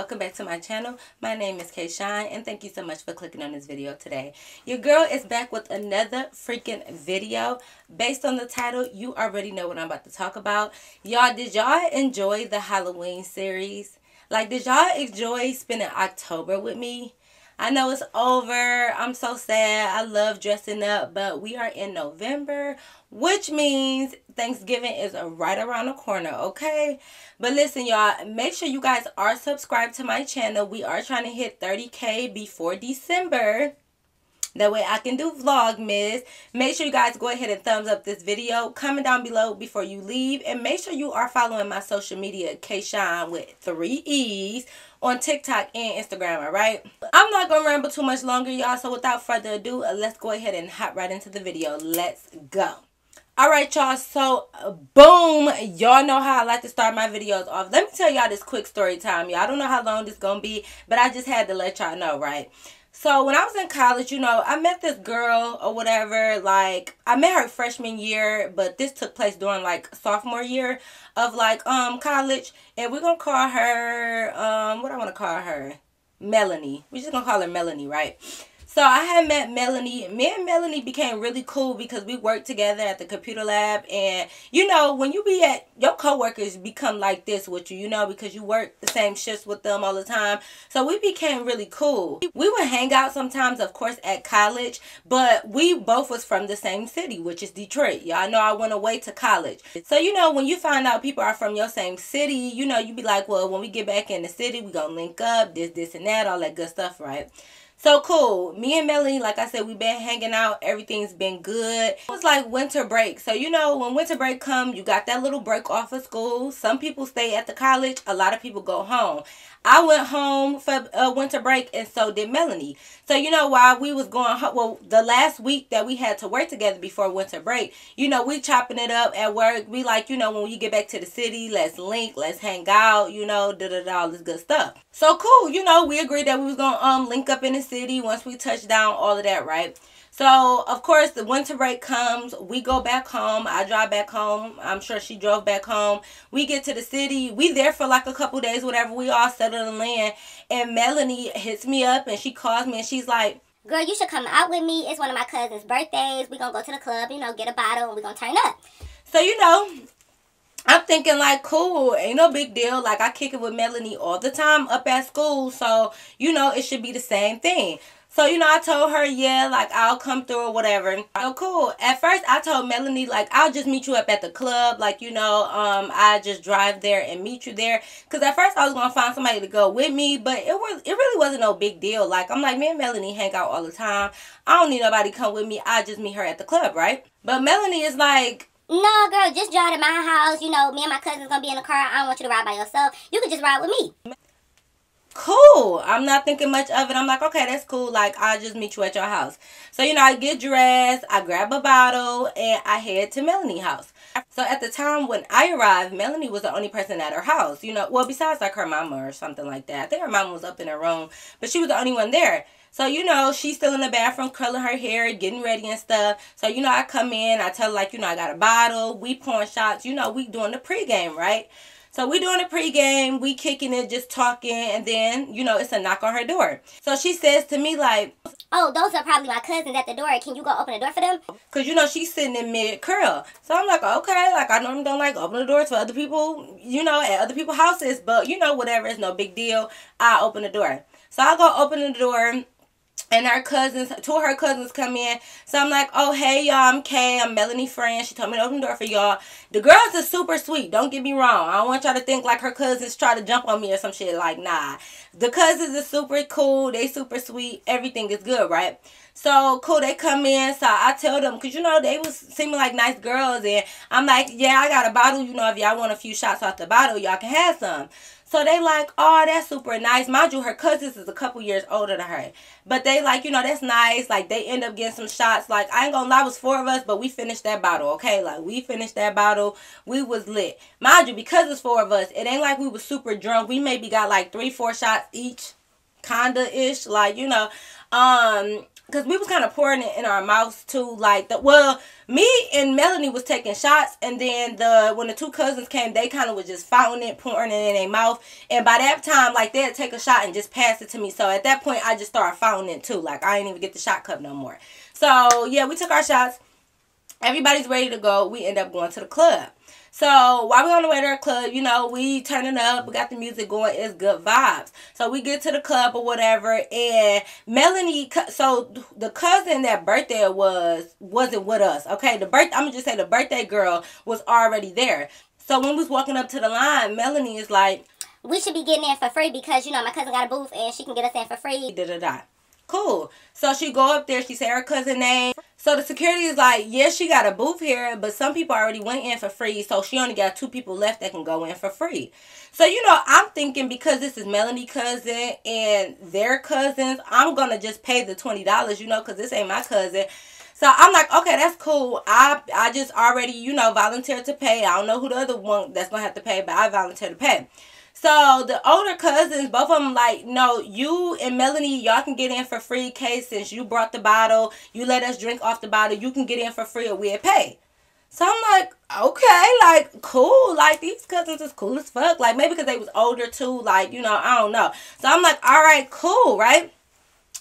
welcome back to my channel. My name is K-Shine and thank you so much for clicking on this video today. Your girl is back with another freaking video. Based on the title, you already know what I'm about to talk about. Y'all, did y'all enjoy the Halloween series? Like, did y'all enjoy spending October with me? I know it's over. I'm so sad. I love dressing up, but we are in November, which means Thanksgiving is right around the corner, okay? But listen, y'all, make sure you guys are subscribed to my channel. We are trying to hit 30K before December. That way I can do Vlogmas. Make sure you guys go ahead and thumbs up this video. Comment down below before you leave. And make sure you are following my social media, K-Shine with 3 E's, on TikTok and Instagram, alright? I'm not going to ramble too much longer, y'all. So without further ado, let's go ahead and hop right into the video. Let's go. Alright, y'all. So, boom. Y'all know how I like to start my videos off. Let me tell y'all this quick story time, y'all. I don't know how long this going to be, but I just had to let y'all know, right? So when I was in college, you know, I met this girl or whatever. Like, I met her freshman year, but this took place during like sophomore year of like college. And we're gonna call her what I want to call her, Melanie. We're just gonna call her Melanie, right? So I had met Melanie. Me and Melanie became really cool because we worked together at the computer lab. And, you know, when you be at, your coworkers become like this with you, you know, because you work the same shifts with them all the time. So we became really cool. We would hang out sometimes, of course, at college. But we both was from the same city, which is Detroit. Y'all know I went away to college. So, you know, when you find out people are from your same city, you know, you be like, well, when we get back in the city, we gonna link up, this, and that, all that good stuff, right? So cool. Me and Melanie, like I said, we've been hanging out. Everything's been good. It was like winter break. So, you know, when winter break comes, you got that little break off of school. Some people stay at the college. A lot of people go home. I went home for winter break, and so did Melanie. So, you know, while we was going home, well, the last week that we had to work together before winter break, you know, we chopping it up at work. We like, you know, when you get back to the city, let's link, let's hang out, you know, all this good stuff. So cool, you know, we agreed that we was gonna link up in the city once we touched down, all of that, right? So, of course, the winter break comes. We go back home. I drive back home. I'm sure she drove back home. We get to the city. We there for like a couple days, whatever. We all settle in land. And Melanie hits me up and she calls me and she's like, girl, you should come out with me. It's one of my cousin's birthdays. We're going to go to the club, you know, get a bottle and we're going to turn up. So, you know, I'm thinking like, cool, ain't no big deal. Like, I kick it with Melanie all the time up at school. So, you know, it should be the same thing. So, you know, I told her, yeah, like, I'll come through or whatever. So, cool. At first, I told Melanie, like, I'll just meet you up at the club. Like, you know, I just drive there and meet you there. Because at first, I was going to find somebody to go with me. But it really wasn't no big deal. Like, I'm like, me and Melanie hang out all the time. I don't need nobody to come with me. I just meet her at the club, right? But Melanie is like, no, girl, just drive to my house. You know, me and my cousin's going to be in the car. I don't want you to ride by yourself. You can just ride with me. Cool. I'm not thinking much of it. I'm like, okay, that's cool. Like, I'll just meet you at your house. So, you know, I get dressed, I grab a bottle, and I head to Melanie's house. So, at the time when I arrived, Melanie was the only person at her house. You know, well, besides, like, her mama or something like that. I think her mama was up in her room, but she was the only one there. So, you know, she's still in the bathroom, curling her hair, getting ready and stuff. So, you know, I come in, I tell her, like, you know, I got a bottle. We pouring shots. You know, we doing the pregame, right? So we doing a pregame, we kicking it, just talking, and then, you know, it's a knock on her door. So she says to me like, oh, those are probably my cousins at the door. Can you go open the door for them? Because, you know, she's sitting in mid-curl. So I'm like, okay, like, I normally don't like open the doors for other people, you know, at other people's houses. But, you know, whatever, it's no big deal. I open the door. So I go open the door. And her cousins, two of her cousins come in. So I'm like, oh, hey, y'all, I'm Kay. I'm Melanie's friend. She told me to open the door for y'all. The girls are super sweet. Don't get me wrong. I don't want y'all to think like her cousins try to jump on me or some shit. Like, nah. The cousins are super cool. They super sweet. Everything is good, right? So, cool, they come in. So, I tell them, because, you know, they was seeming like nice girls. And I'm like, yeah, I got a bottle. You know, if y'all want a few shots off the bottle, y'all can have some. So they like, oh, that's super nice. Mind you, her cousins is a couple years older than her. But they like, you know, that's nice. Like, they end up getting some shots. Like, I ain't gonna lie, it was 4 of us, but we finished that bottle, okay? Like, we finished that bottle. We was lit. Mind you, because it's 4 of us, it ain't like we was super drunk. We maybe got like 3-4 shots each, kinda-ish. Like, you know, because we was kind of pouring it in our mouths too. Like, well, me and Melanie was taking shots, and then when the two cousins came, they kind of was just founting it, pouring it in their mouth. And by that time, like, they'd take a shot and just pass it to me. So at that point, I just started founting it too. Like, I didn't even get the shot cup no more. So yeah, we took our shots. Everybody's ready to go. We end up going to the club. So while we're on the way to the club, you know, we turning up, we got the music going, it's good vibes. So we get to the club or whatever, and Melanie, so the cousin that birthday wasn't with us, okay? I'm gonna just say the birthday girl was already there. So when we was walking up to the line, Melanie is like, we should be getting in for free because, you know, my cousin got a booth and she can get us in for free. Da-da-da. Cool. So she go up there, she say her cousin name. So the security is like, yes, she got a booth here, but some people already went in for free, so she only got 2 people left that can go in for free. So, you know, I'm thinking because this is Melanie's cousin and their cousins, I'm going to just pay the $20, you know, because this ain't my cousin. So I'm like, okay, that's cool. I just already, you know, volunteered to pay. I don't know who the other one that's going to have to pay, but I volunteered to pay. So the older cousins, both of them like, no, you and Melanie, y'all can get in for free, case since you brought the bottle, you let us drink off the bottle, you can get in for free or we'll pay. So I'm like, okay, like, cool. Like, these cousins is cool as fuck. Like, maybe because they was older too, like, you know, I don't know. So I'm like, all right, cool, right?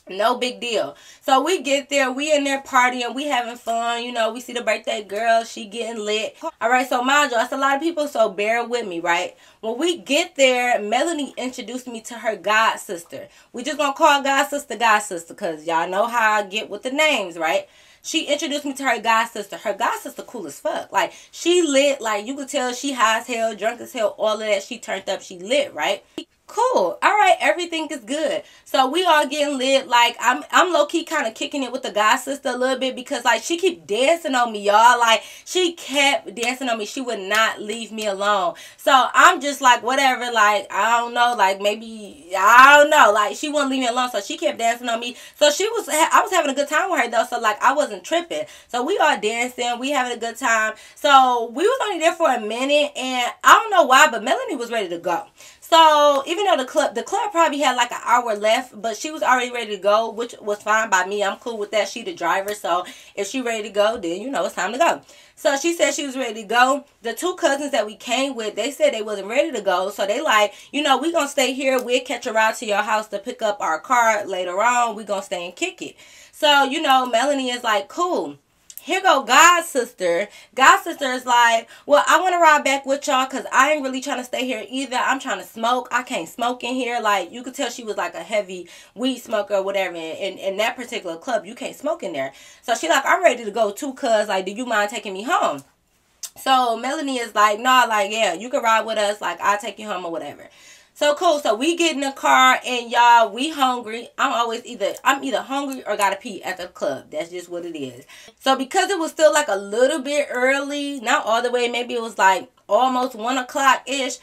No big deal. So we get there, we in there partying, we having fun, you know, we see the birthday girl, she getting lit. Alright, so mind you, that's a lot of people, so bear with me, right? When we get there, Melanie introduced me to her god sister. We just gonna call god sister, because y'all know how I get with the names, right? She introduced me to her god sister. Her god sister cool as fuck. Like, she lit, like, you could tell she high as hell, drunk as hell, all of that. She turned up, she lit, right? Cool. All right, everything is good. So we all getting lit. Like, I'm low-key kind of kicking it with the god sister a little bit because, like, she keep dancing on me, y'all. Like, she kept dancing on me. She would not leave me alone. So I'm just like, whatever. Like, I don't know. Like, maybe, I don't know. Like, she wouldn't leave me alone. So she kept dancing on me. So I was having a good time with her, though. So, like, I wasn't tripping. So we all dancing. We having a good time. So we was only there for a minute. And I don't know why, but Melanie was ready to go. So even though the club probably had like an hour left, but she was already ready to go, which was fine by me. I'm cool with that. She the driver, so if she ready to go, then you know it's time to go. So she said she was ready to go. The 2 cousins that we came with, they said they wasn't ready to go. So they like, you know, we gonna stay here. We'll catch a ride to your house to pick up our car later on. We gonna stay and kick it. So, you know, Melanie is like, cool. Here go God sister. God sister is like, well, I want to ride back with y'all because I ain't really trying to stay here either. I'm trying to smoke. I can't smoke in here. Like, you could tell she was like a heavy weed smoker or whatever. And in that particular club, you can't smoke in there. So she like, I'm ready to go too, cuz, like, do you mind taking me home? So Melanie is like, nah, like, yeah, you can ride with us. Like, I'll take you home or whatever. So cool. So we get in the car and y'all, we hungry. I'm either hungry or gotta pee at the club. That's just what it is. So because it was still like a little bit early, not all the way, maybe it was like almost 1 o'clock ish.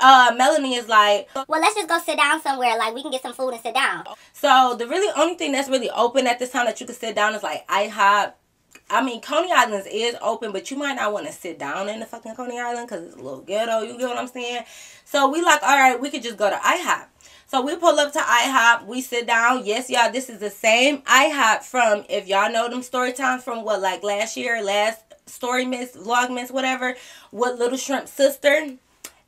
Melanie is like, well, let's just go sit down somewhere. Like, we can get some food and sit down. So the really only thing that's really open at this time that you can sit down is like IHOP. I mean, Coney Island is open, but you might not want to sit down in the fucking Coney Island because it's a little ghetto. You get what I'm saying? So we like, all right, we could just go to IHOP. So we pull up to IHOP. We sit down. Yes, y'all, this is the same IHOP from, if y'all know them story times from what, like last year, last story miss, vlogmas, whatever, with Little Shrimp sister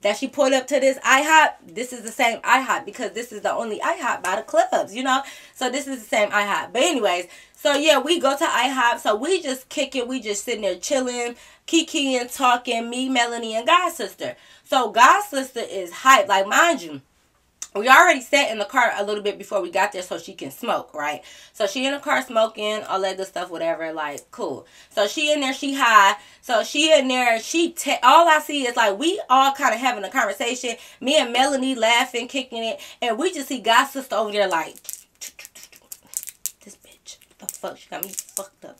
that she pulled up to this IHOP. This is the same IHOP because this is the only IHOP by the clubs, you know? So this is the same IHOP. But anyways, so yeah, we go to IHOP. So we just kick it. We just sitting there chilling, kikiing, talking, me, Melanie, and God sister. So God sister is hype. Like, mind you, we already sat in the car a little bit before we got there so she can smoke, right? So she in the car smoking, all that good stuff, whatever, like, cool. So she in there, she high. So she in there, all I see is, like, we all kind of having a conversation. Me and Melanie laughing, kicking it. And we just see God sister over there, like, this bitch, what the fuck? She got me fucked up.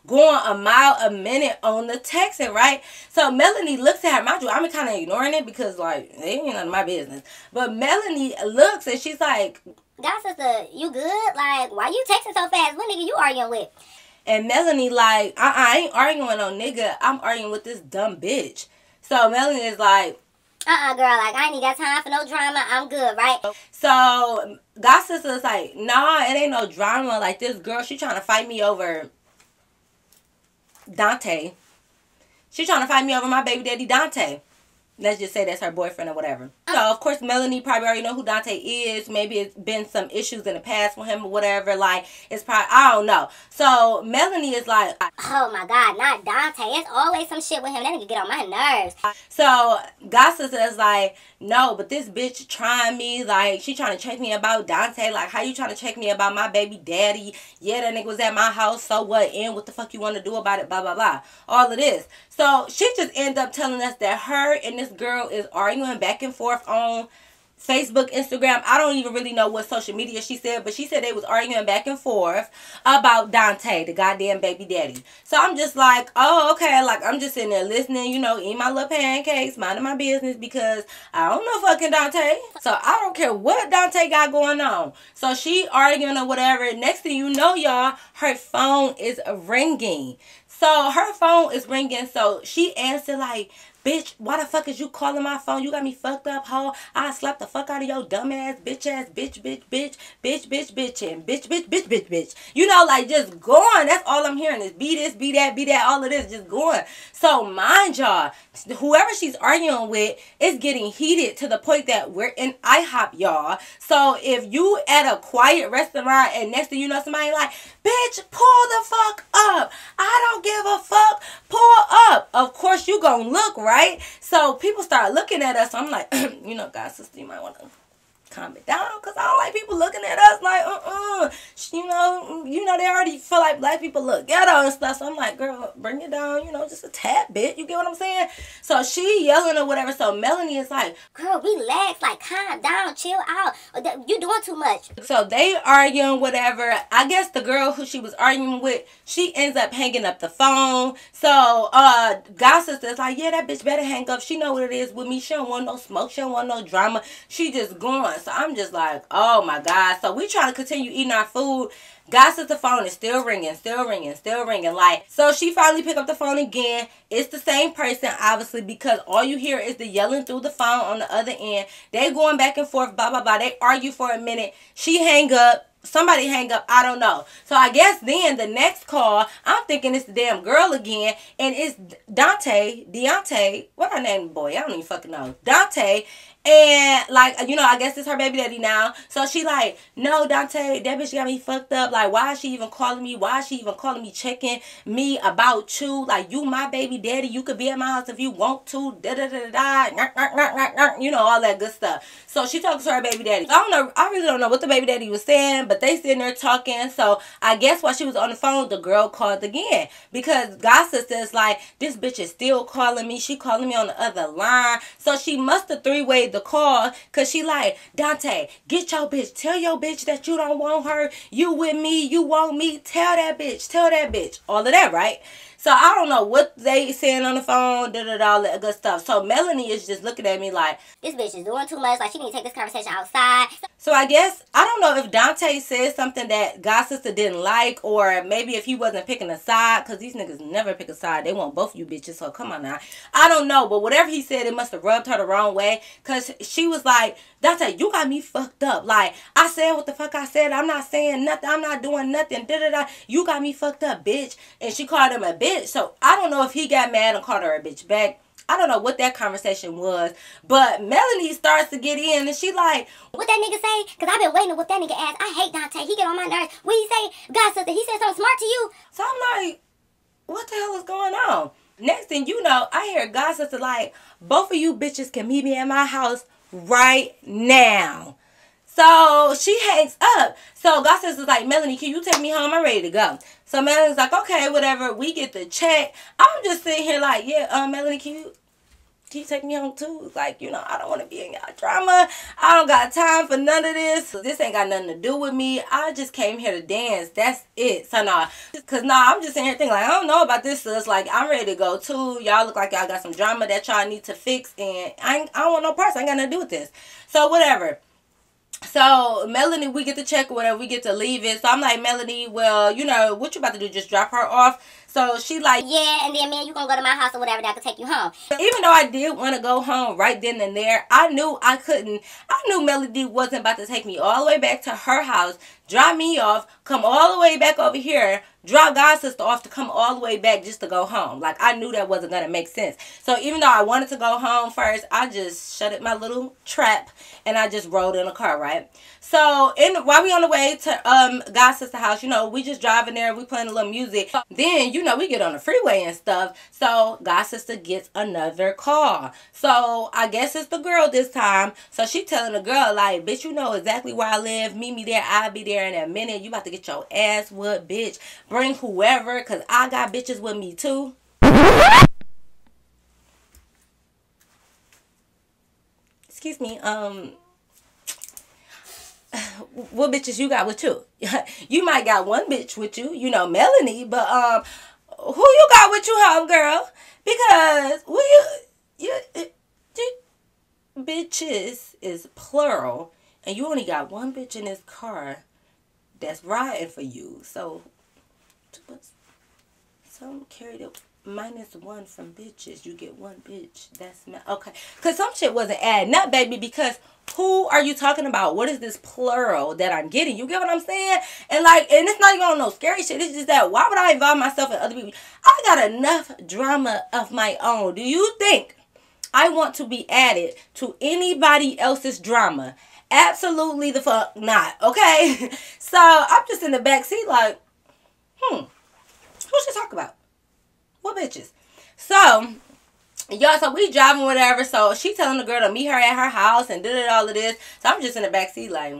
Going a mile a minute on the texting, right? So Melanie looks at her. Mind you, I'm kind of ignoring it because, like, it ain't none of my business. But Melanie looks and she's like, God sister, you good? Like, why you texting so fast? What nigga you arguing with? And Melanie like, I ain't arguing with no nigga. I'm arguing with this dumb bitch. So Melanie is like, Girl, like, I ain't even got time for no drama. I'm good, right? So, God sister's like, nah, it ain't no drama. Like, this girl, she trying to fight me over Dante. She trying to fight me over my baby daddy, Dante. Let's just say that's her boyfriend or whatever. So, of course, Melanie probably already know who Dante is. Maybe it's been some issues in the past with him or whatever. Like, it's probably, I don't know. So, Melanie is like, oh my God, not Dante. It's always some shit with him. That nigga get on my nerves. So, Gossip is like, no, but this bitch trying me. Like, she trying to check me about Dante. Like, how you trying to check me about my baby daddy? Yeah, that nigga was at my house. So what? And what the fuck you want to do about it? Blah, blah, blah. All of this. So, she just ended up telling us that her and this girl is arguing back and forth on Facebook, Instagram. I don't even really know what social media she said, but she said they was arguing back and forth about Dante, the goddamn baby daddy. So I'm just like, oh, okay. Like, I'm just sitting there listening, you know, eating my little pancakes, minding my business, because I don't know fucking Dante. So I don't care what Dante got going on. So she arguing or whatever. Next thing you know, y'all, her phone is ringing. So her phone is ringing. So she answered like, bitch, why the fuck is you calling my phone? You got me fucked up, hoe. I slap the fuck out of your dumb ass, bitch, and bitch, and bitch. You know, like, just going. That's all I'm hearing is be this, be that, all of this, just going. So, mind y'all, whoever she's arguing with is getting heated to the point that we're in IHOP, y'all. So, if you at a quiet restaurant and next thing you know somebody like, bitch, pull the fuck up. I don't give a fuck. Pull up. Of course, you gonna look, right? So people start looking at us. I'm like, you know, God, sister, you might want to calm it down, because I don't like people looking at us like, you know, they already feel like black people look ghetto and stuff. So I'm like, girl, bring it down, you know, just a tad bit. You get what I'm saying? So she yelling or whatever. So Melanie is like, girl, relax, like, calm down, chill out. You doing too much. So they arguing, whatever. I guess the girl who she was arguing with, she ends up hanging up the phone. So God sister's like, yeah, that bitch better hang up. She know what it is with me. She don't want no smoke. She don't want no drama. She just going. So I'm just like, oh my God. So we trying to continue eating our food. God sister phone is still ringing. Like, so she finally picked up the phone again. It's the same person, obviously, because all you hear is the yelling through the phone on the other end. They going back and forth, blah, blah, blah. They argue for a minute. She hang up. Somebody hang up. I don't know. So I guess then the next call, I'm thinking it's the damn girl again. And it's Deontay. What her name, boy? I don't even fucking know. Dante. And, like, you know, I guess it's her baby daddy now. So she like, no, Dante, that bitch got me fucked up. Like, why is she even calling me? Why is she even calling me, checking me about you? Like, you my baby daddy. You could be at my house if you want to. You know, all that good stuff. So she talks to her baby daddy. I don't know. I really don't know what the baby daddy was saying, but they sitting there talking. So I guess while she was on the phone, the girl called again. Because Gossip says, like, this bitch is still calling me. She calling me on the other line. So she must have three-wayed the call, because she like, Dante, get your bitch. Tell your bitch that you don't want her. You with me. You want me. Tell that bitch. Tell that bitch. All of that, right? So I don't know what they saying on the phone, all that good stuff. So Melanie is just looking at me like, this bitch is doing too much. Like, she need to take this conversation outside. So I guess, I don't know if Dante said something that God sister didn't like, or maybe if he wasn't picking a side, because these niggas never pick a side. They want both you bitches, so come on now. I don't know, but whatever he said, it must have rubbed her the wrong way, because she was like, Dante, you got me fucked up. Like, I said what the fuck I said. I'm not saying nothing. I'm not doing nothing. You got me fucked up, bitch. And she called him a bitch. So I don't know if he got mad and called her a bitch back. I don't know what that conversation was. But Melanie starts to get in and she like, what that nigga say? Because I've been waiting to what that nigga ask. I hate Dante. He get on my nerves. What he say? God sister, he said something smart to you. So I'm like, what the hell is going on? Next thing you know, I hear God sister like, both of you bitches can meet me at my house right now. So she hangs up. So God says, like, Melanie, can you take me home? I'm ready to go. So Melanie's like, okay, whatever. We get the check. I'm just sitting here like, yeah, Melanie, can you take me home too? Like, you know, I don't want to be in y'all drama. I don't got time for none of this. This ain't got nothing to do with me. I just came here to dance. That's it. So nah, because I'm just sitting here thinking like, I don't know about this, sis. Like, I'm ready to go too. Y'all look like y'all got some drama that y'all need to fix, and I don't want no parts. I ain't got nothing to do with this. So whatever. So Melanie, we get to check or whatever, we get to leave it. So I'm like, Melanie, well, you know, what you about to do? Just drop her off? So she like, yeah, and then me and you gonna go to my house or whatever that could take you home. Even though I did want to go home right then and there, I knew I couldn't. I knew Melody wasn't about to take me all the way back to her house, drop me off, come all the way back over here, drop God's sister off to come all the way back just to go home. Like, I knew that wasn't going to make sense. So even though I wanted to go home first, I just shut it my little trap and I just rode in a car, right? So while we on the way to God's sister house, you know, we just driving there, we playing a little music. Then, you know, we get on the freeway and stuff. So God's sister gets another call. So I guess it's the girl this time. So she telling the girl, like, bitch, you know exactly where I live. Meet me there. I'll be there in a minute. You about to get your ass whooped, bitch. Bring whoever, because I got bitches with me too. Excuse me, what bitches you got with you? You might got one bitch with you, you know, Melanie, but who you got with you, homegirl? Because bitches is plural, and you only got one bitch in this car that's riding for you. So some carried it -1 from bitches. You get one bitch. That's okay. Cause some shit wasn't adding up, baby. Because who are you talking about? What is this plural that I'm getting? You get what I'm saying? And like, and it's not even on no scary shit. It's just that why would I involve myself in other people? I got enough drama of my own. Do you think I want to be added to anybody else's drama? Absolutely the fuck not. Okay. So I'm just in the back seat like, who should talk about? What bitches? So, y'all, so we driving whatever. So she telling the girl to meet her at her house and did all of this. So I'm just in the backseat like,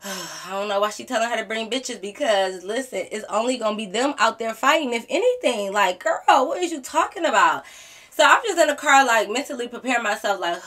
I don't know why she telling her to bring bitches, because listen, it's only gonna be them out there fighting if anything. Like, girl, what is you talking about? So I'm just in the car, like, mentally preparing myself, like,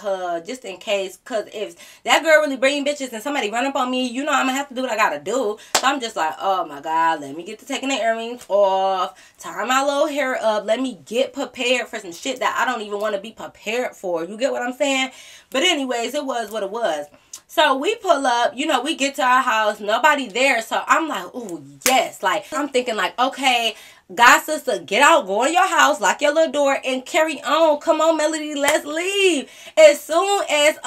just in case. Because if that girl really bring bitches and somebody run up on me, you know I'm going to have to do what I got to do. So I'm just like, oh, my God, let me get to taking the earrings off, tie my little hair up, let me get prepared for some shit that I don't even want to be prepared for. You get what I'm saying? But anyways, it was what it was. So we pull up, you know, we get to our house, nobody there. So I'm like, oh, yes. Like, I'm thinking like, okay, God, sister, get out, go in your house, lock your little door, and carry on. Come on, Melody, let's leave. As soon as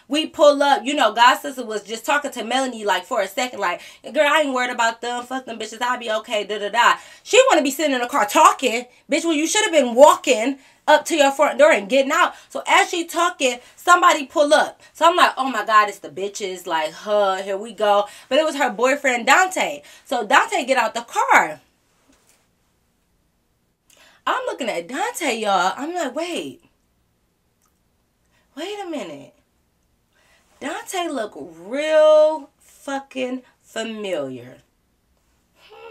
we pull up, you know, God, sister was just talking to Melanie like for a second, like, girl, I ain't worried about them, fuck them bitches, I'll be okay, da-da-da. She want to be sitting in the car talking, bitch, well, you should have been walking up to your front door and getting out. So as she talking, somebody pull up. So I'm like, oh my God, it's the bitches, like, here we go. But it was her boyfriend, Dante. So Dante get out the car. I'm looking at Dante, y'all. I'm like, wait a minute. Dante look real fucking familiar.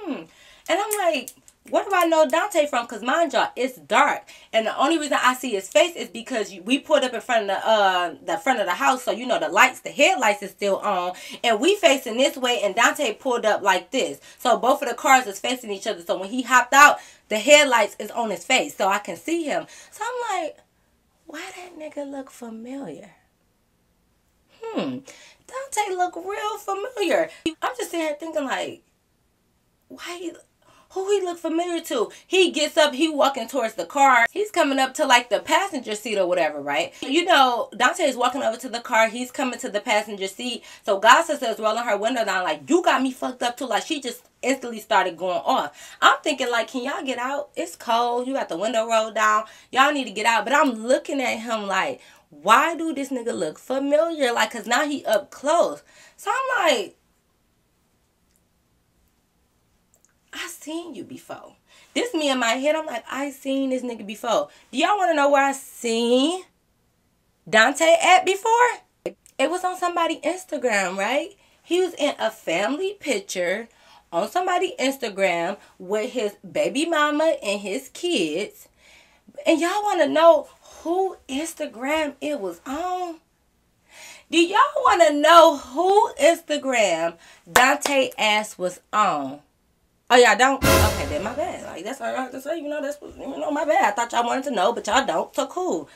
And I'm like, where do I know Dante from? Because mind y'all, it's dark. And the only reason I see his face is because we pulled up in front of the front of the house. So, you know, the headlights is still on. And we facing this way, and Dante pulled up like this. So both of the cars is facing each other. So when he hopped out, the headlights is on his face. So I can see him. So I'm like, why that nigga look familiar? Dante look real familiar. I'm just sitting here thinking like, who he look familiar to? He gets up, he walking towards the car. He's coming up to like the passenger seat or whatever, right? You know, Dante is walking over to the car. He's coming to the passenger seat. So God sister is rolling her window down like, you got me fucked up too. Like, she just instantly started going off. I'm thinking like, can y'all get out? It's cold. You got the window rolled down. Y'all need to get out. But I'm looking at him like, why do this nigga look familiar? Like, because now he up close. So I'm like, I seen you before. This me in my head. I'm like, I seen this nigga before. Do y'all want to know where I seen Dante at before? It was on somebody's Instagram, right? He was in a family picture on somebody's Instagram with his baby mama and his kids. And y'all want to know who Instagram it was on? Do y'all want to know who Instagram Dante ass was on? Oh, y'all don't? Okay, then my bad. Like, that's all right to say, you know, my bad. I thought y'all wanted to know, but y'all don't. So cool.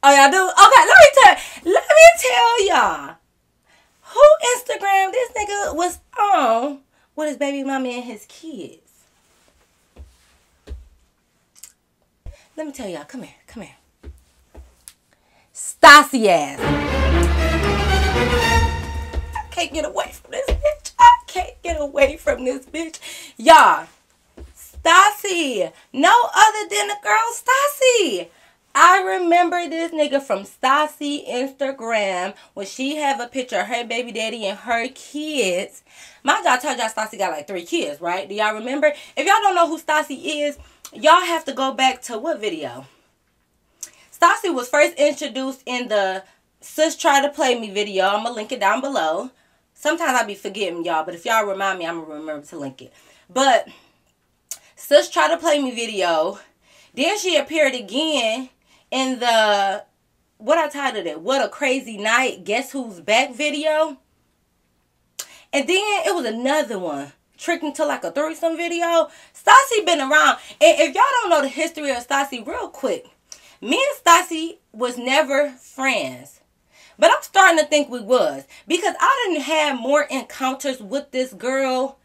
Oh, y'all do? Okay, let me tell y'all who Instagram this nigga was on with his baby mama and his kids. Let me tell y'all. Come here. Come here. STASI ass. I can't get away from this bitch. I can't get away from this bitch. Y'all. STASI. No other than the girl STASI. I remember this nigga from STASI Instagram when she have a picture of her baby daddy and her kids. Mind y'all, I told y'all STASI got like 3 kids, right? Do y'all remember? If y'all don't know who STASI is, y'all have to go back to what video? STASI was first introduced in the Sis Try to Play Me video. I'm going to link it down below. Sometimes I be forgetting y'all, but if y'all remind me, I'm going to remember to link it. But Sis Try to Play Me video. Then she appeared again in the, what I titled it, What a Crazy Night, Guess Who's Back video. And then it was another one, Tricking to like a threesome video. STASI been around. And if y'all don't know the history of STASI real quick, me and STASI was never friends. But I'm starting to think we was. Because I didn't have more encounters with this girl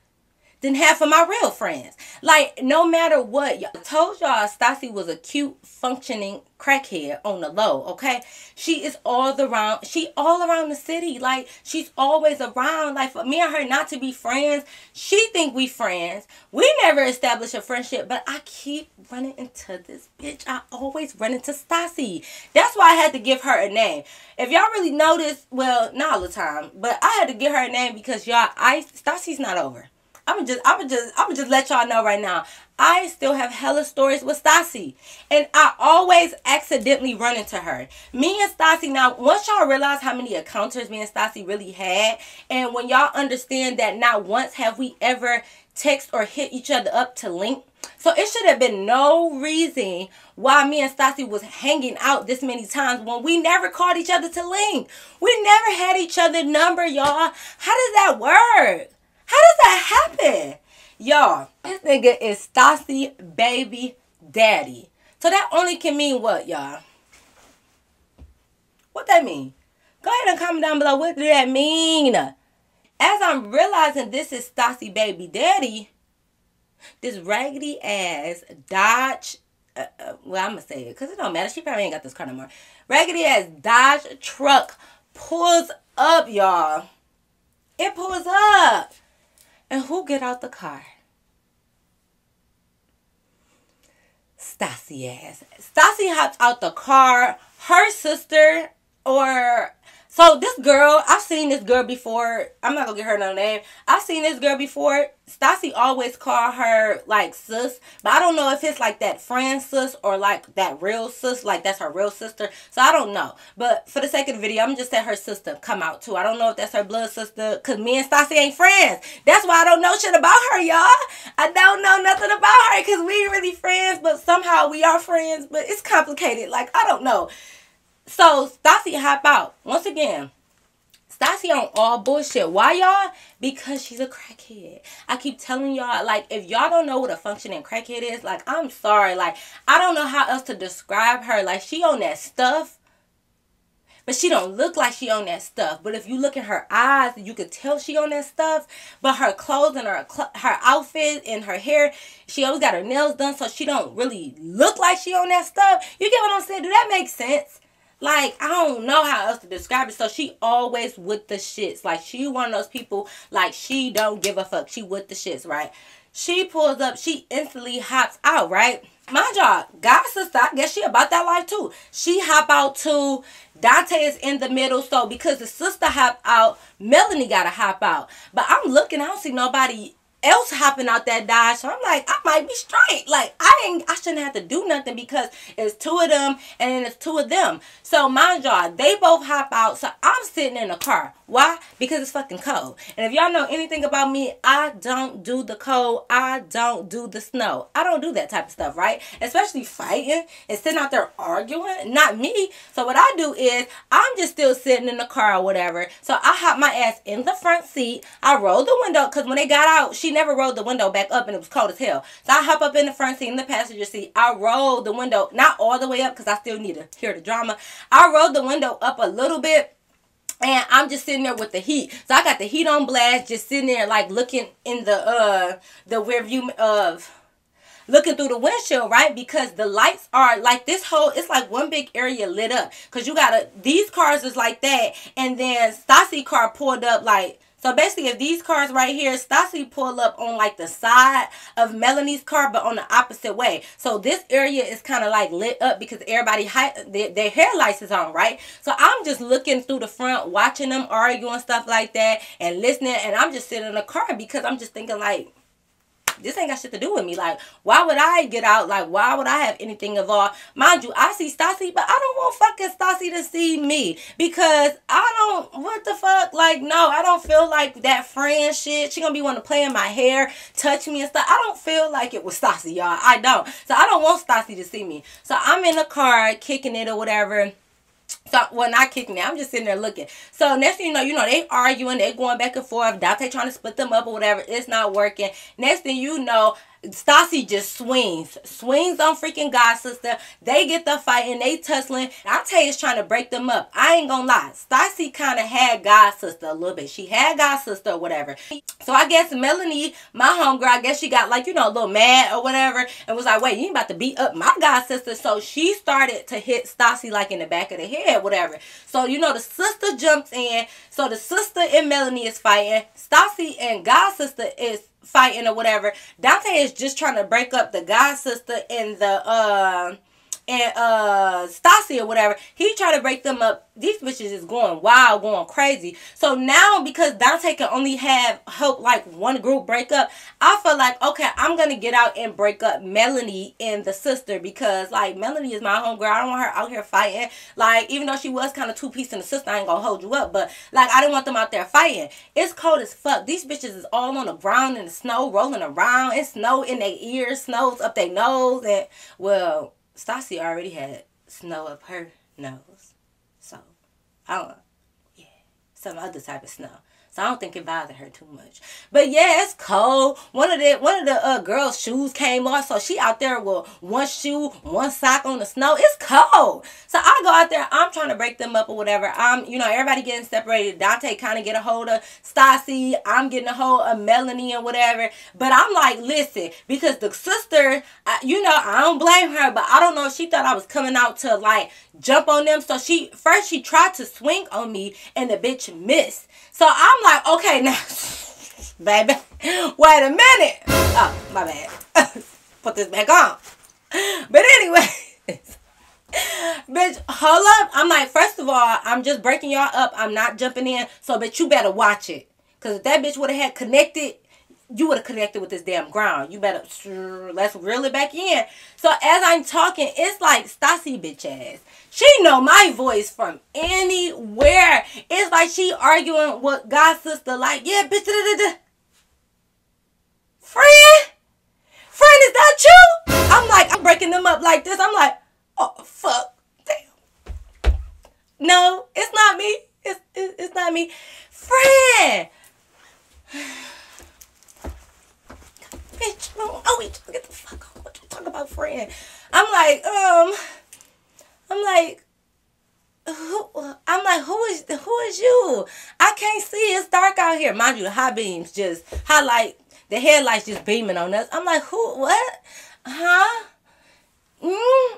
than half of my real friends. Like, no matter what, y'all told y'all STASI was a cute, functioning crackhead on the low, okay? She is all around the city. Like, she's always around. Like, for me and her not to be friends, she think we friends. We never established a friendship, but I keep running into this bitch. I always run into STASI. That's why I had to give her a name. If y'all really notice, well, not all the time, but I had to give her a name because y'all, STASI's not over. I'm just let y'all know right now. I still have hella stories with STASI. And I always accidentally run into her. Me and STASI, now, once y'all realize how many encounters me and STASI really had, and when y'all understand that not once have we ever text or hit each other up to link. So it should have been no reason why me and STASI was hanging out this many times when we never called each other to link. We never had each other's number, y'all. How does that work? How does that happen? Y'all, this nigga is STASI baby daddy. So that only can mean what, y'all? What that mean? Go ahead and comment down below. What does that mean? As I'm realizing this is STASI baby daddy, this raggedy ass Dodge, well, I'm going to say it because it don't matter. She probably ain't got this car no more. Raggedy ass Dodge truck pulls up, y'all. It pulls up. And who get out the car? STASI ass. STASI hops out the car. Her sister, or so this girl, I've seen this girl before. I'm not gonna give her no name. I've seen this girl before. STASI always call her like sis, but I don't know if it's like that friend sis or like that real sis, like that's her real sister. So I don't know. But for the sake of the video, I'm just saying her sister come out too. I don't know if that's her blood sister, cause me and STASI ain't friends. That's why I don't know shit about her, y'all. I don't know nothing about her cause we ain't really friends, but somehow we are friends. But it's complicated. Like I don't know. So STASI hop out once again. STASI on all bullshit. Why, y'all? Because she's a crackhead. I keep telling y'all, like, if y'all don't know what a functioning crackhead is, like, I'm sorry. Like, I don't know how else to describe her. Like, she on that stuff, but she don't look like she on that stuff. But if you look in her eyes, you could tell she on that stuff. But her clothes and her outfit and her hair, she always got her nails done, so she don't really look like she on that stuff. You get what I'm saying? Do that make sense? Like, I don't know how else to describe it. So she always with the shits. Like, she one of those people, like, she don't give a fuck. She with the shits, right? She pulls up. She instantly hops out, right? Mind y'all, God sister, I guess she about that life too. She hop out too. Dante is in the middle. So because the sister hop out, Melanie got to hop out. But I'm looking, I don't see nobody else hopping out that Dodge. So I'm like, I might be straight. Like, I shouldn't have to do nothing because it's 2 of them and then it's 2 of them. So mind y'all, they both hop out. So I'm sitting in the car. Why? Because it's fucking cold. And if y'all know anything about me, I don't do the cold. I don't do the snow. I don't do that type of stuff, right? Especially fighting and sitting out there arguing. Not me. So what I do is I'm just still sitting in the car or whatever. So I hop my ass in the front seat. I roll the window because when they got out, she never rolled the window back up and it was cold as hell. So I hop up in the front seat in the passenger seat. I roll the window, not all the way up because I still need to hear the drama. I rolled the window up a little bit. And I'm just sitting there with the heat. So I got the heat on blast, just sitting there like looking in the rear view of, looking through the windshield, right? Because the lights are like this whole, it's like one big area lit up. Because you gotta, these cars is like that. And then STASI car pulled up like, so basically if these cars right here, STASI pulled up on like the side of Melanie's car, but on the opposite way. So this area is kind of like lit up because everybody, their headlights is on, right? So I'm just looking through the front, watching them argue and stuff like that and listening. And I'm just sitting in the car because I'm just thinking like, this ain't got shit to do with me. Like, why would I get out? Like, why would I have anything involved? Mind you, I see STASI, but I don't want fucking STASI to see me. Because I don't, what the fuck? Like, no, I don't feel like that friend shit. She gonna be wanting to play in my hair, touch me and stuff. I don't feel like it was STASI, y'all. I don't. So I don't want STASI to see me. So I'm in the car, kicking it or whatever. So, well, not kicking it. I'm just sitting there looking. So, next thing you know, they arguing. They going back and forth. Dante trying to split them up or whatever. It's not working. Next thing you know, STASI just swings on freaking God sister. They get the fighting, they tussling. I tell you, it's trying to break them up. I ain't gonna lie. STASI kind of had God sister a little bit. She had God sister or whatever. So I guess Melanie, my homegirl, I guess she got like, you know, a little mad or whatever and was like, wait, you ain't about to beat up my God sister. So she started to hit STASI like in the back of the head, whatever. So, you know, the sister jumps in. So the sister and Melanie is fighting. STASI and God sister is fighting or whatever. Dante is just trying to break up the God sister and the STASI or whatever. He tried to break them up. These bitches is going wild, going crazy. So now because Dante can only help like one group break up, I feel like, okay, I'm gonna get out and break up Melanie and the sister because like Melanie is my homegirl. I don't want her out here fighting. Like even though she was kind of two-piece in the sister, I ain't gonna hold you up. But like I didn't want them out there fighting. It's cold as fuck. These bitches is all on the ground in the snow, rolling around. It's snow in their ears, snows up their nose, and well, STASI already had snow up her nose. So, I don't know. Yeah, some other type of snow. So I don't think it bothered her too much. But yeah, it's cold. One of the girls' shoes came off. So she out there with one shoe, one sock on the snow. It's cold. So I go out there. I'm trying to break them up or whatever. You know, everybody getting separated. Dante kind of get a hold of STASI. I'm getting a hold of Melanie and whatever. But I'm like, listen, because the sister, you know, I don't blame her. But I don't know. She thought I was coming out to like jump on them. So she tried to swing on me and the bitch missed. So I'm like, okay, now, baby, wait a minute. Oh, my bad. Put this back on. But anyway, bitch, hold up. I'm like, first of all, I'm just breaking y'all up. I'm not jumping in. So, bitch, you better watch it. Because if that bitch would have had connected, you would have connected with this damn ground. You better, let's reel it back in. So, as I'm talking, it's like STASI bitch ass. She know my voice from anywhere. It's like she arguing with God's sister. Like, yeah, bitch. Friend, is that you? I'm like, I'm breaking them up like this. I'm like, oh, fuck. Damn. No, it's not me. It's not me. Friend. Bitch, get the fuck on. What you talking about, friend? I'm like, who is you? I can't see. It's dark out here. Mind you, the high beams just highlight, the headlights just beaming on us. I'm like, who? What? Huh?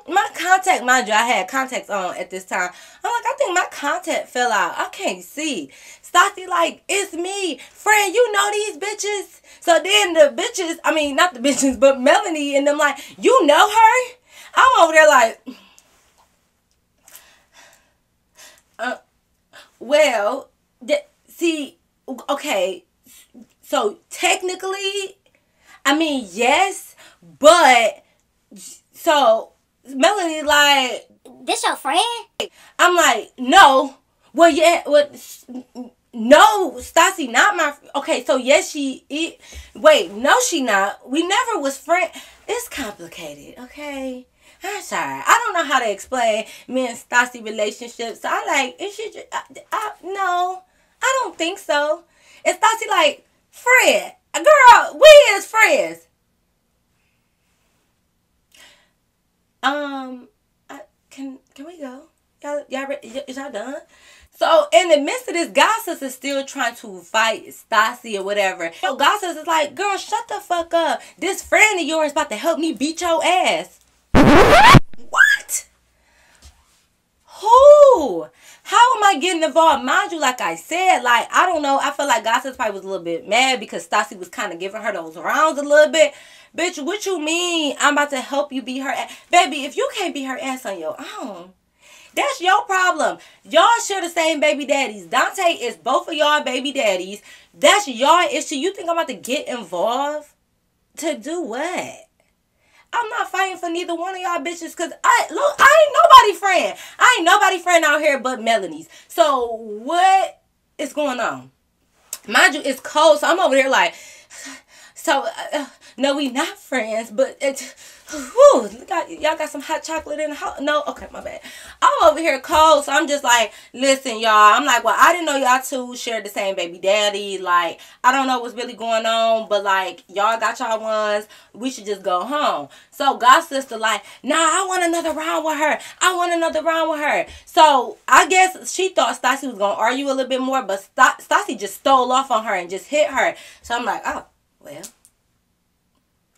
My contact, mind you, I had contacts on at this time. I'm like, I think my contact fell out. I can't see. STASI like, it's me. Friend, you know these bitches? So then the bitches, I mean, not the bitches, but Melanie and them like, you know her? I'm over there like, well, see, okay, so technically, I mean, yes, but, so, Melanie like, this your friend? I'm like, no, well, yeah, no, STASI not my, okay, so yes, wait, no, she not, we never was friend, it's complicated, okay? I'm sorry. I don't know how to explain me and STASI relationships. So I like, it should just, no, I don't think so. And STASI like, friend, girl, we is friends. Can we go? Y'all is y'all done? So in the midst of this, Gossip is still trying to fight STASI or whatever. So Gossip is like, girl, shut the fuck up. This friend of yours about to help me beat your ass. What? Who? How am I getting involved? Mind you, like I said, like, I don't know. I feel like Gossip probably was a little bit mad because STASI was kind of giving her those rounds a little bit. Bitch, what you mean I'm about to help you beat her ass? Baby, if you can't beat her ass on your own, that's your problem. Y'all share the same baby daddies. Dante is both of y'all baby daddies. That's y'all issue. You think I'm about to get involved? To do what? I'm not fighting for neither one of y'all bitches because I ain't nobody friend. I ain't nobody friend out here but Melanie's. So what is going on? Mind you, it's cold, so I'm over here like, so no, we not friends, but whew, y'all got some hot chocolate in the house? No? Okay, my bad. I'm over here cold, so I'm just like, listen, y'all. I'm like, well, I didn't know y'all two shared the same baby daddy. Like, I don't know what's really going on, but like, y'all got y'all ones. We should just go home. So God's sister like, nah, I want another round with her. I want another round with her. So I guess she thought STASI was going to argue a little bit more, but STASI just stole off on her and just hit her. So I'm like, oh, well.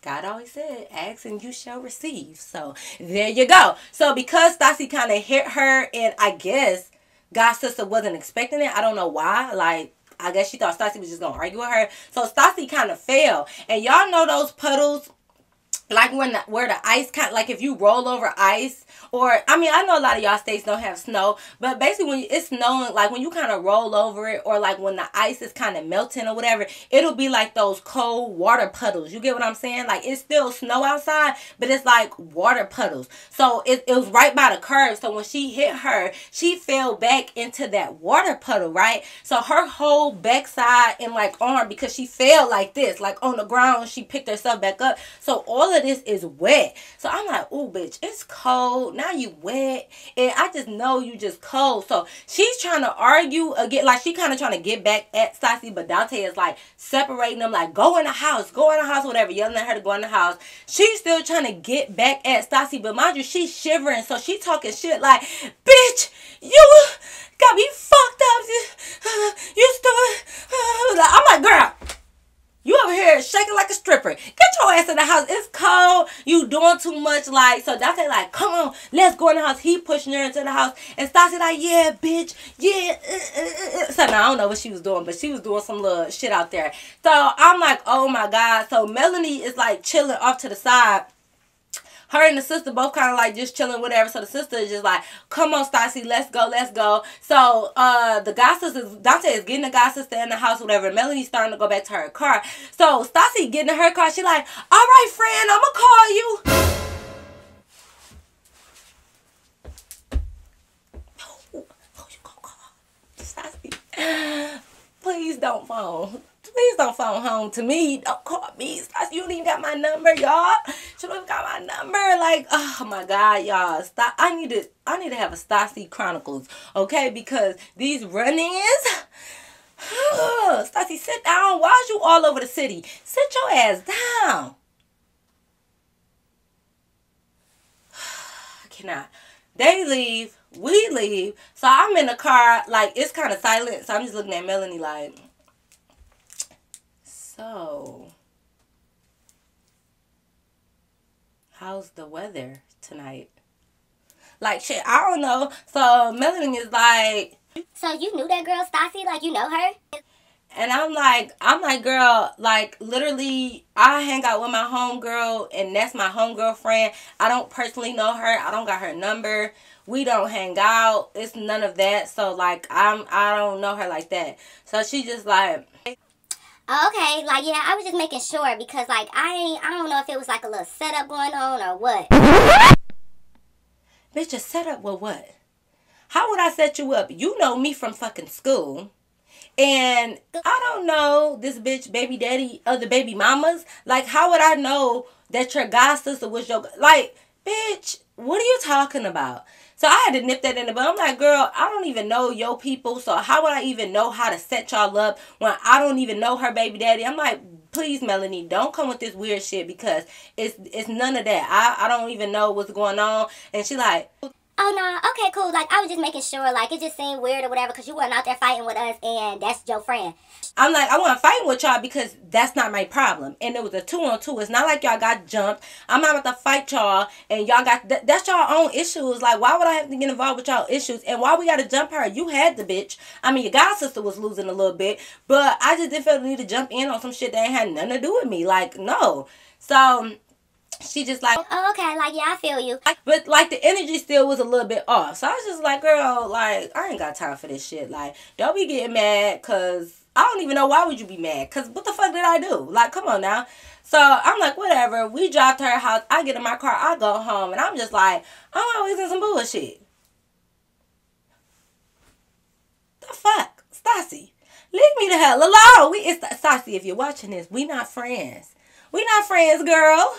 God always said, ask and you shall receive. So there you go. So because STASI kind of hit her, and I guess God's sister wasn't expecting it. I don't know why. Like, I guess she thought STASI was just going to argue with her. So STASI kind of fell. And y'all know those puddles, like where the ice kind of, like if you roll over ice, or I mean, I know a lot of y'all states don't have snow, but basically when it's snowing, like when you kind of roll over it, or like when the ice is kind of melting or whatever, it'll be like those cold water puddles. You get what I'm saying? Like it's still snow outside, but it's like water puddles. So it was right by the curve. So when she hit her, she fell back into that water puddle, right? So her whole backside and like arm, because she fell like this, like on the ground, she picked herself back up. So all of this is wet. So I'm like, oh, bitch, it's cold. Now you wet. And I just know you just cold. So she's trying to argue again. Like, she kind of trying to get back at STASI, but Dante is like separating them, like, go in the house, whatever, yelling at her to go in the house. She's still trying to get back at STASI, but mind you, she's shivering. So she talking shit like, bitch, you got me fucked up. You still. I'm like, girl, you over here shaking like a stripper. Get your ass in the house. It's cold. You doing too much. Like, so Dante like, come on, let's go in the house. He pushing her into the house. And Stassi like, yeah, bitch. Yeah. So now I don't know what she was doing, but she was doing some little shit out there. So I'm like, oh my God. So Melanie is like chilling off to the side. Her and the sister both kind of like just chilling, whatever. So the sister is just like, come on, Stassi, let's go, let's go. So the god sister, Dante is getting the god sister in the house, whatever. Melanie's starting to go back to her car. So Stassi getting in her car. She like, all right, friend, I'm going to call you. Who you going to call? Stassi, please don't phone. Please don't phone home to me. Don't call me. You don't even got my number, y'all. You don't even got my number. Like, oh my God, y'all. Stop. I need to have a Stassi Chronicles, okay? Because these run-ins. Stassi, sit down. Why is you all over the city? Sit your ass down. I cannot. They leave. We leave. So I'm in the car. Like, it's kind of silent. So I'm just looking at Melanie like, so, how's the weather tonight? Like, shit, I don't know. So, Melanie is like, so you knew that girl, Stassi? Like, you know her? And I'm like, girl, like, literally, I hang out with my homegirl, and that's my homegirl friend. I don't personally know her. I don't got her number. We don't hang out. It's none of that. So, like, I don't know her like that. So, she just like, okay, like, yeah, I was just making sure because, like, I don't know if it was, like, a little setup going on or what. Bitch, a setup with what? How would I set you up? You know me from fucking school. And I don't know this bitch baby daddy, other baby mamas. Like, how would I know that your god sister was your... Like, bitch, what are you talking about? So I had to nip that in the bud. I'm like, girl, I don't even know your people. So how would I even know how to set y'all up when I don't even know her baby daddy? I'm like, please, Melanie, don't come with this weird shit because it's none of that. I don't even know what's going on. And she like... Oh, no, okay, cool. Like, I was just making sure, like, it just seemed weird or whatever because you weren't out there fighting with us and that's your friend. I'm like, I wasn't fighting with y'all because that's not my problem. And it was a 2-on-2. It's not like y'all got jumped. I'm not about to fight y'all and y'all got, that's y'all own issues. Like, why would I have to get involved with y'all issues? And why we got to jump her? You had the bitch. I mean, your god sister was losing a little bit, but I just didn't feel the need to jump in on some shit that ain't had nothing to do with me. Like, no. So she just like, oh, okay, like, yeah, I feel you. but like the energy still was a little bit off. So I was just like, girl, like, I ain't got time for this shit. Like, don't be getting mad because I don't even know why would you be mad. Because what the fuck did I do? Like, come on now. So I'm like, whatever. We drive to her house. I get in my car. I go home. And I'm just like, I'm always in some bullshit. The fuck? Stassi, leave me the hell alone. It's Stassi, if you're watching this, we not friends. We not friends, girl.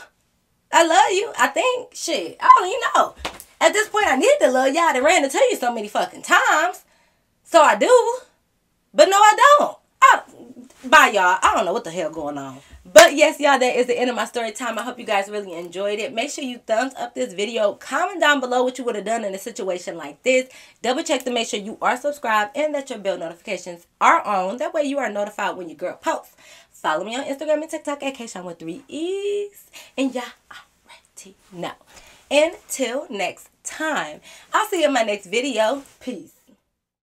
I love you. I think. Shit. I don't even know. At this point, I need to love y'all. I ran to tell you so many fucking times. So I do. But no, I don't. Bye, y'all. I don't know what the hell going on. But yes, y'all, that is the end of my story time. I hope you guys really enjoyed it. Make sure you thumbs up this video. Comment down below what you would have done in a situation like this. Double check to make sure you are subscribed and that your bell notifications are on. That way you are notified when your girl posts. Follow me on Instagram and TikTok at Kshawn with 3 E's. And y'all already know. Until next time, I'll see you in my next video. Peace.